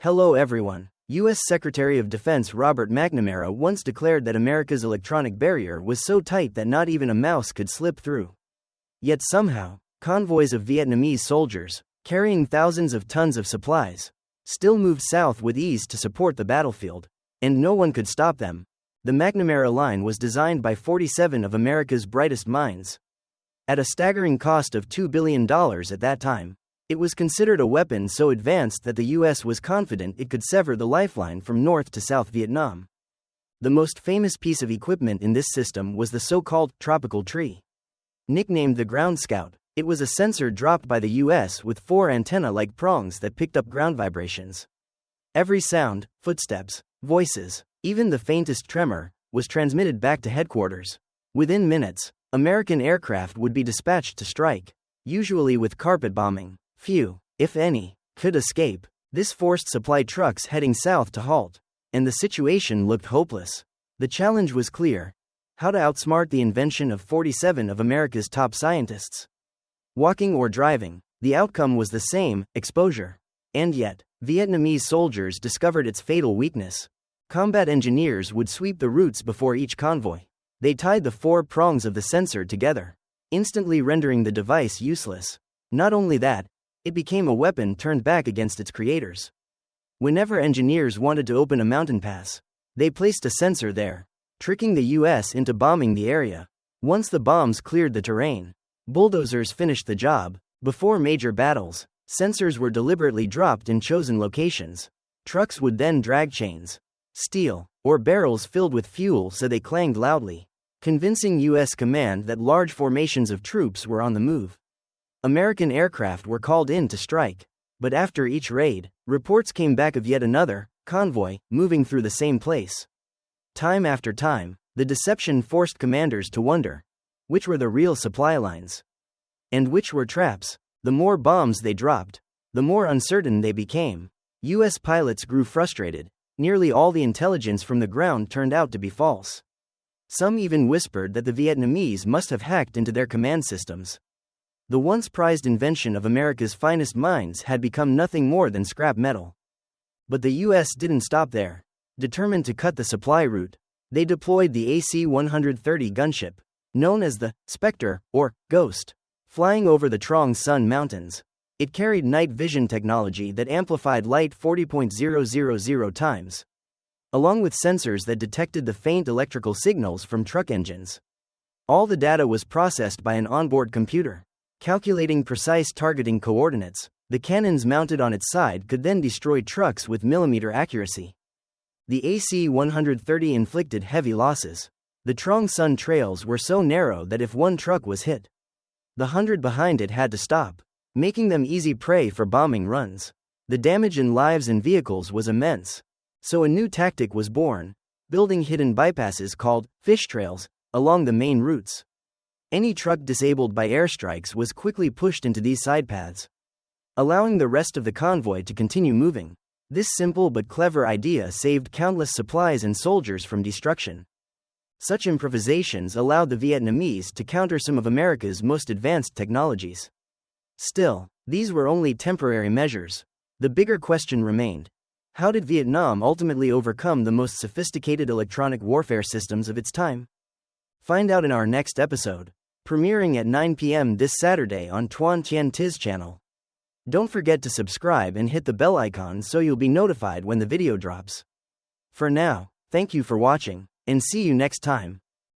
Hello everyone. U.S. Secretary of Defense Robert McNamara once declared that America's electronic barrier was so tight that not even a mouse could slip through. Yet somehow, convoys of Vietnamese soldiers, carrying thousands of tons of supplies, still moved south with ease to support the battlefield, and no one could stop them. The McNamara Line was designed by 47 of America's brightest minds. At a staggering cost of $2 billion at that time, it was considered a weapon so advanced that the U.S. was confident it could sever the lifeline from North to South Vietnam. The most famous piece of equipment in this system was the so-called tropical tree. Nicknamed the Ground Scout, it was a sensor dropped by the U.S. with 4 antenna-like prongs that picked up ground vibrations. Every sound, footsteps, voices, even the faintest tremor, was transmitted back to headquarters. Within minutes, American aircraft would be dispatched to strike, usually with carpet bombing. Few, if any, could escape. This forced supply trucks heading south to halt, and the situation looked hopeless. The challenge was clear: how to outsmart the invention of 47 of America's top scientists. Walking or driving, the outcome was the same: exposure. And yet, Vietnamese soldiers discovered its fatal weakness. Combat engineers would sweep the routes before each convoy. They tied the 4 prongs of the sensor together, instantly rendering the device useless. Not only that, it became a weapon turned back against its creators. Whenever engineers wanted to open a mountain pass, they placed a sensor there, tricking the U.S. into bombing the area. Once the bombs cleared the terrain, bulldozers finished the job. Before major battles, sensors were deliberately dropped in chosen locations. Trucks would then drag chains, steel, or barrels filled with fuel so they clanged loudly, convincing U.S. command that large formations of troops were on the move. American aircraft were called in to strike, but after each raid, reports came back of yet another convoy moving through the same place. Time after time, the deception forced commanders to wonder which were the real supply lines and which were traps. The more bombs they dropped, the more uncertain they became. U.S. pilots grew frustrated. Nearly all the intelligence from the ground turned out to be false. Some even whispered that the Vietnamese must have hacked into their command systems. The once prized invention of America's finest minds had become nothing more than scrap metal. But the U.S. didn't stop there. Determined to cut the supply route, they deployed the AC-130 gunship, known as the Spectre, or Ghost, flying over the Trong Son Mountains. It carried night vision technology that amplified light 40.000 times, along with sensors that detected the faint electrical signals from truck engines. All the data was processed by an onboard computer, calculating precise targeting coordinates. The cannons mounted on its side could then destroy trucks with millimeter accuracy. The AC-130 inflicted heavy losses. The Trong Son trails were so narrow that if one truck was hit, the 100 behind it had to stop, making them easy prey for bombing runs. The damage in lives and vehicles was immense. So a new tactic was born: building hidden bypasses called fish trails along the main routes. Any truck disabled by airstrikes was quickly pushed into these side paths, allowing the rest of the convoy to continue moving. This simple but clever idea saved countless supplies and soldiers from destruction. Such improvisations allowed the Vietnamese to counter some of America's most advanced technologies. Still, these were only temporary measures. The bigger question remained: how did Vietnam ultimately overcome the most sophisticated electronic warfare systems of its time? Find out in our next episode, premiering at 9 p.m. this Saturday on Tuan Tien Tiz channel. Don't forget to subscribe and hit the bell icon so you'll be notified when the video drops. For now, thank you for watching, and see you next time.